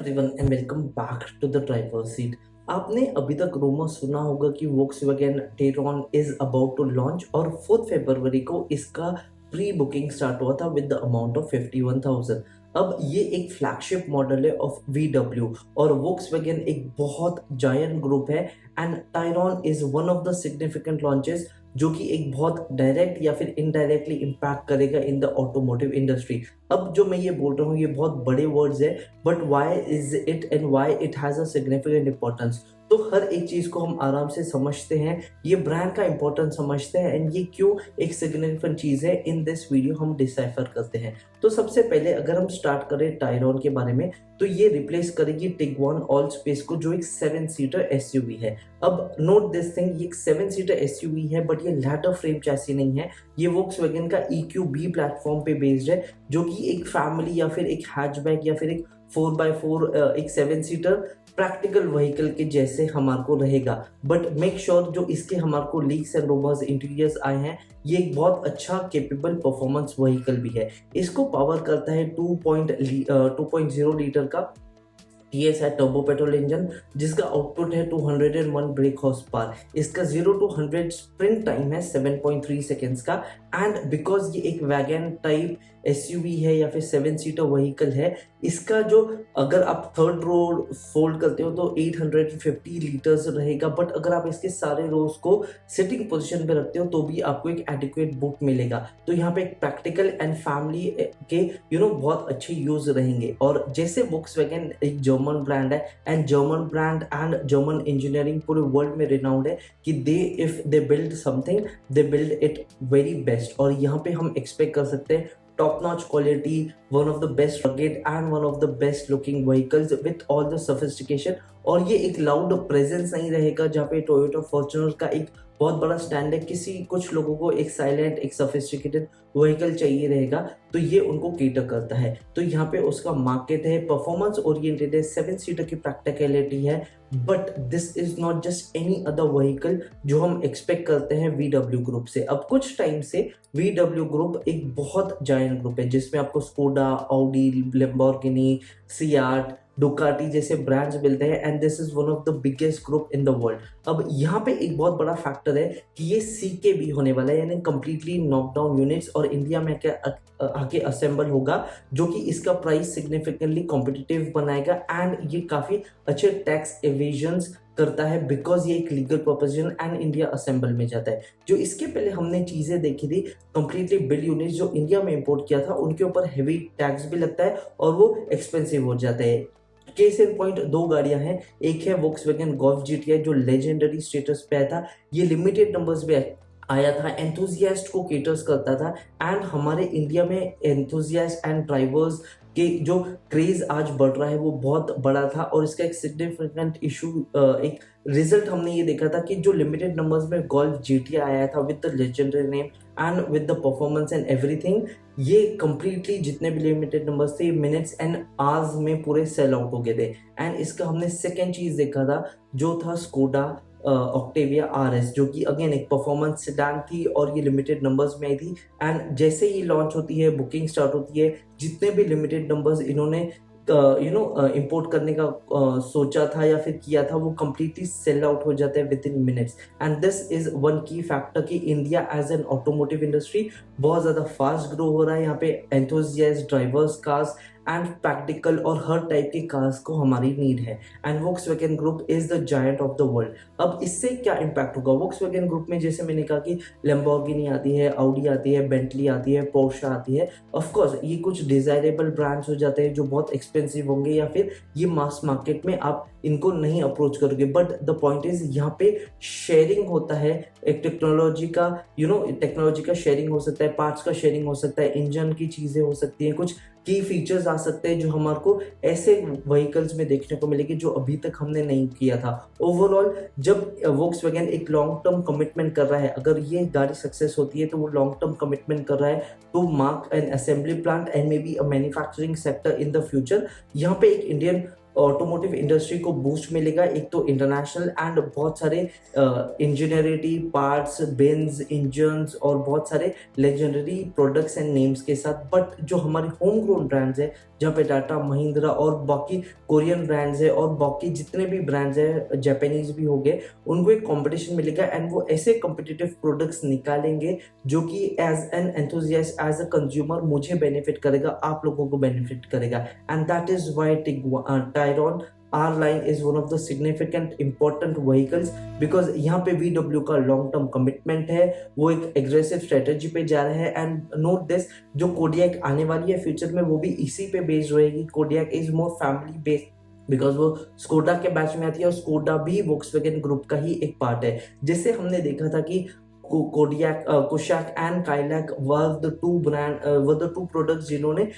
Everyone and welcome back to the driver seat. आपने अभी तक रूमर सुना होगा कि Volkswagen Tayron is about to launch और 4 फरवरी को इसका प्री बुकिंग स्टार्ट हुआ था विद द अमाउंट ऑफ 51,000। अब ये एक फ्लैगशिप मॉडल है ऑफ VW और वोक्सवैगन एक बहुत जायंट ग्रुप है and Tyrone is one of the significant launches जो कि एक बहुत डायरेक्ट या फिर इनडायरेक्टली इम्पैक्ट करेगा इन द ऑटोमोटिव इंडस्ट्री। अब जो मैं ये बोल रहा हूँ ये बहुत बड़े वर्ड्स है, but why is it and why it has a significant importance. तो हर एक चीज को हम आराम से समझते हैं, ये ब्रांड का इंपॉर्टेंस समझते हैं एंड ये क्यों एक सिग्निफिकेंट चीज है, इन दिस वीडियो हम डिसाइफर करते हैं। तो सबसे पहले अगर हम स्टार्ट करें टायरॉन के बारे में, तो ये रिप्लेस करेगी टिगवान ऑल स्पेस को जो एक 7 सीटर एसयूवी है। अब नोट दिस थिंग, ये एक 7 सीटर एसयूवी है बट ये लैडर फ्रेम चैसी नहीं है। ये वोक्सवैगन का EQB प्लेटफॉर्म पे बेस्ड है जो कि एक फैमिली या फिर एक हैचबैक या फिर एक 4x4 एक 7 सीटर प्रैक्टिकल व्हीकल के जैसे हमारे को रहेगा। बट मेक श्योर जो इसके हमारे को लीक्स एंड रूमर्स इंटीरियर्स आए हैं, ये एक बहुत अच्छा केपेबल परफॉर्मेंस व्हीकल भी है। इसको पावर करता है 2.0 लीटर का TSI टर्बो पेट्रोल इंजन जिसका आउटपुट है 201 ब्रेक हॉर्स पावर। इसका 0 to 100 स्प्रिंट टाइम है 7.3 सेकेंड्स का। एंड बिकॉज ये एक वैगन टाइप एसयूवी है या फिर 7 सीटर व्हीकल है, इसका जो अगर आप थर्ड रो फोल्ड करते हो तो 850 लीटर्स रहेगा। बट अगर आप इसके सारे रोज को सिटिंग पोजीशन पे रखते हो तो भी आपको एक एडिक्वेट बुक मिलेगा। तो यहाँ पे एक प्रैक्टिकल एंड फैमिली के बहुत अच्छे यूज रहेंगे। और जैसे वोक्सवैगन एक जर्मन ब्रांड है and German brand and German engineering पूरे वर्ल्ड में रिनाउंड है कि if they build something they build it very best. और यहाँ पे हम एक्सपेक्ट कर सकते हैं top notch quality, one of the best rugged and one of the best looking vehicles with all the sophistication। और ये एक लाउड प्रेजेंस नहीं रहेगा जहाँ पे टोयोटा फॉर्च्यूनर का एक बहुत बड़ा स्टैंड है। कुछ लोगों को एक साइलेंट एक सोफिस्टिकेटेड व्हीकल चाहिए रहेगा, तो ये उनको केटर करता है। तो यहाँ पे उसका मार्केट है, परफॉर्मेंस ओरिएंटेड है, 7 सीटर की प्रैक्टिकलिटी है। But this is not just any other vehicle जो हम एक्सपेक्ट करते हैं VW ग्रुप से। अब कुछ टाइम से VW ग्रुप एक बहुत जायंट ग्रुप है जिसमें आपको Skoda, Audi, Lamborghini, SEAT, Ducati जैसे ब्रांड्स मिलते हैं and this is one of the biggest group in the world. अब यहाँ पे एक बहुत बड़ा फैक्टर है कि ये CK भी होने वाला है, यानी कंप्लीटली नॉकडाउन यूनिट्स और इंडिया में आके असेंबल होगा, जो कि इसका प्राइस सिग्निफिकेंटली कॉम्पिटिटिव बनाएगा एंड ये काफी अच्छे टैक्स एवेजन्स करता है बिकॉज ये एक legal proposition and India assemble में जाता है। जो इसके पहले हमने चीजें देखी थी कंप्लीटली बिल यूनिट्स जो इंडिया में इंपोर्ट किया था उनके ऊपर हेवी टैक्स भी लगता है और वो एक्सपेंसिव हो जाता है। केस इन पॉइंट 2 गाड़ियां हैं, एक है वोक्सवैगन गोल्फ GTI जो लेजेंडरी स्टेटस पे आया था, ये लिमिटेड नंबर्स में आया था, एंथुजियास्ट को केटर्स करता था एंड हमारे इंडिया में एंथुजियास्ट एंड ड्राइवर्स के जो क्रेज आज बढ़ रहा है वो बहुत बड़ा था। और इसका एक सिग्निफिकेंट इशू एक रिजल्ट हमने ये देखा था कि जो लिमिटेड नंबर्स में गोल्फ GTI आया था with the legendary name and with the performance and everything, ये कंप्लीटली जितने भी लिमिटेड नंबर्स थे मिनट्स एंड आवर्स में पूरे सेल आउट हो गए थे। एंड इसका हमने सेकेंड चीज देखा था जो था स्कोडा ऑक्टेविया RS जो कि अगेन एक परफॉर्मेंस सेडान थी और ये लिमिटेड नंबर्स में आई थी। एंड जैसे ही लॉन्च होती है, बुकिंग स्टार्ट होती है, जितने भी लिमिटेड नंबर्स इन्होंने इंपोर्ट करने का सोचा था या फिर किया था वो कंप्लीटली सेल आउट हो जाता है within minutes. And this is one key factor कि India as an automotive industry बहुत ज़्यादा फास्ट ग्रो हो रहा है। यहाँ पे enthusiast drivers cars and practical और हर टाइप के कार्स को हमारी नीड है and Volkswagen group is the giant of the world. अब इससे क्या इम्पैक्ट होगा वोक्सवैगन ग्रुप में, जैसे मैंने कहा कि लैम्बोर्गिनी आती है, ऑडी आती है, बेंटली आती है, पोर्शे आती है। ऑफ कोर्स ये कुछ डिजायरेबल ब्रांड्स हो जाते हैं जो बहुत एक्सपेंसिव होंगे या फिर ये मास मार्केट में आप इनको नहीं अप्रोच करोगे। बट द पॉइंट इज यहाँ पे शेयरिंग होता है, एक टेक्नोलॉजी का शेयरिंग हो सकता है, पार्ट्स का शेयरिंग हो सकता है, इंजन की चीजें हो सकती हैं, कुछ की फीचर्स आ सकते हैं जो हमारे को ऐसे व्हीकल्स में देखने को मिलेगी जो अभी तक हमने नहीं किया था। ओवरऑल जब वोक्सवैगन एक लॉन्ग टर्म कमिटमेंट कर रहा है, अगर ये गाड़ी सक्सेस होती है तो वो लॉन्ग टर्म कमिटमेंट कर रहा है to mark an assembly plant and may be a manufacturing sector in the future. यहाँ पे एक इंडियन ऑटोमोटिव इंडस्ट्री को बूस्ट मिलेगा, एक तो इंटरनेशनल एंड बहुत सारे इंजीनियरिटी पार्ट्स, बिन्स, इंजन्स और बहुत सारे लेजेंडरी प्रोडक्ट्स एंड नेम्स के साथ। बट जो हमारे होम ग्रोन ब्रांड्स है, जहाँ पे टाटा, महिंद्रा और बाकी कोरियन ब्रांड्स है और बाकी जितने भी ब्रांड्स है, जापानीज भी हो गए, उनको एक कंपटीशन मिलेगा एंड वो ऐसे कॉम्पिटिटिव प्रोडक्ट्स निकालेंगे जो कि as an enthusiast, as a consumer मुझे बेनिफिट करेगा, आप लोगों को बेनिफिट करेगा। And that is why Tayron R line is one of the significant important vehicles because यहाँ पे VW का लॉन्ग टर्म कमिटमेंट है, वो एक एग्रेसिव स्ट्रेटेजी पे जा रहे हैं। एंड नोट दिस, जो कोडियक आने वाली है फ्यूचर में वो भी इसी पे बेस्ड रहेगी। Kodiak is more family based because वो स्कोडा के बैच में आती है और स्कोडा भी वोक्सवैगन ग्रुप का ही एक पार्ट है। जिससे हमने देखा था कि Kodiak, Kushaq and Kylaq were the two products जिन्होंने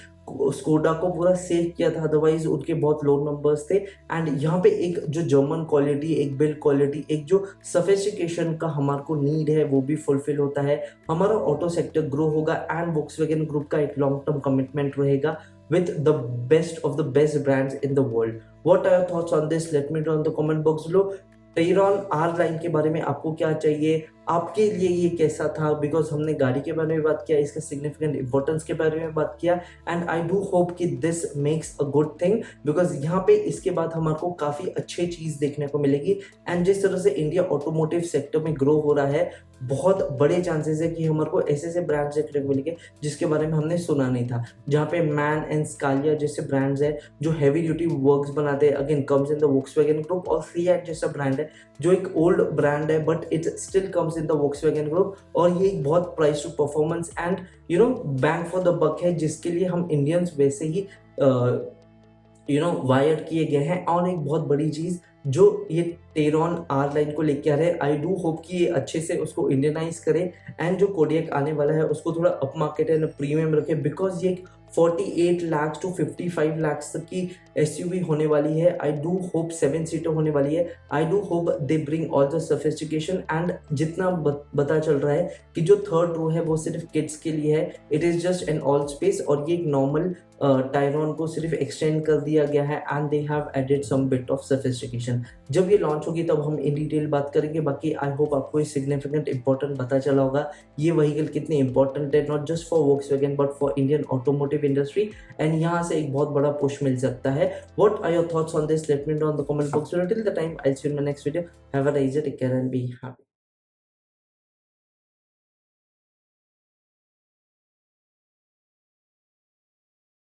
स्कोडा को पूरा सेव किया था, अदरवाइज उनके बहुत लो नंबर्स थे। एंड यहाँ पे एक जो जर्मन क्वालिटी, एक बिल्ड क्वालिटी, एक जो सफिस्टिकेशन का हमारे को नीड है वो भी फुलफिल होता है। हमारा ऑटो सेक्टर ग्रो होगा एंड वोक्सवैगन ग्रुप का एक लॉन्ग टर्म कमिटमेंट रहेगा with the best of the best brands in the world. What are your thoughts on this? Let me know in the comment box below. Tayron R line के बारे में आपको क्या चाहिए, आपके लिए ये कैसा था? बिकॉज हमने गाड़ी के बारे में बात किया, इसका सिग्निफिकेंट इंपॉर्टेंस के बारे में बात किया। एंड आई डू होप कि this makes a good thing because यहाँ पे इसके बाद हमारे को काफ़ी अच्छी चीज़ देखने को मिलेगी। एंड जिस तरह से इंडिया ऑटोमोटिव सेक्टर में ग्रो हो रहा है, बहुत बड़े चांसेस है कि हमारे को ऐसे ऐसे ब्रांड्स देखने को मिलेंगे जिसके बारे में हमने सुना नहीं था। जहाँ पे मैन एंड स्कालिया जैसे ब्रांड्स है जो हैवी ड्यूटी वर्क्स बनाते हैं, again comes in the Volkswagen group. और फिएट जैसा ब्रांड है जो एक ओल्ड ब्रांड है but it still comes in the Volkswagen group, और ये एक बहुत price to performance and bang for the buck है, जिसके लिए हम इंडियंस वैसे ही वायर्ड किए गए हैं। और एक बहुत बड़ी चीज़ जो ये टेरॉन आर लाइन को लेके आ रहे हैं, आई डू होप कि ये अच्छे से उसको इंडियनाइज करे एंड जो कोडियक आने वाला है उसको थोड़ा अप मार्केट एंड प्रीमियम रखे, बिकॉज ये 48 लाख टू 55 लाख तक की एसयूवी होने वाली है। आई डू होप 7 सीटर होने वाली है। I do hope they bring all the sophistication. And जितना पता चल रहा है कि जो थर्ड रो है वो सिर्फ किड्स के लिए है, it is just an all space, और ये एक नॉर्मल टायरॉन को सिर्फ एक्सटेंड कर दिया गया है and they have added some bit of sophistication. जब ये लॉन्च होगी तब हम इन डिटेल बात करेंगे। बाकी आई होप आपको ये सिग्निफिकेंट इंपॉर्टेंट पता चला होगा, ये व्हीकल कितनी इंपॉर्टेंट है, not just for Volkswagen but for Indian automotive industry. And यहाँ से एक बहुत बड़ा पुश मिल सकता है। What are your thoughts on this? Let me know in the comment box below. Till the time, I'll see you in my next video. Have a nice day, take care and be happy.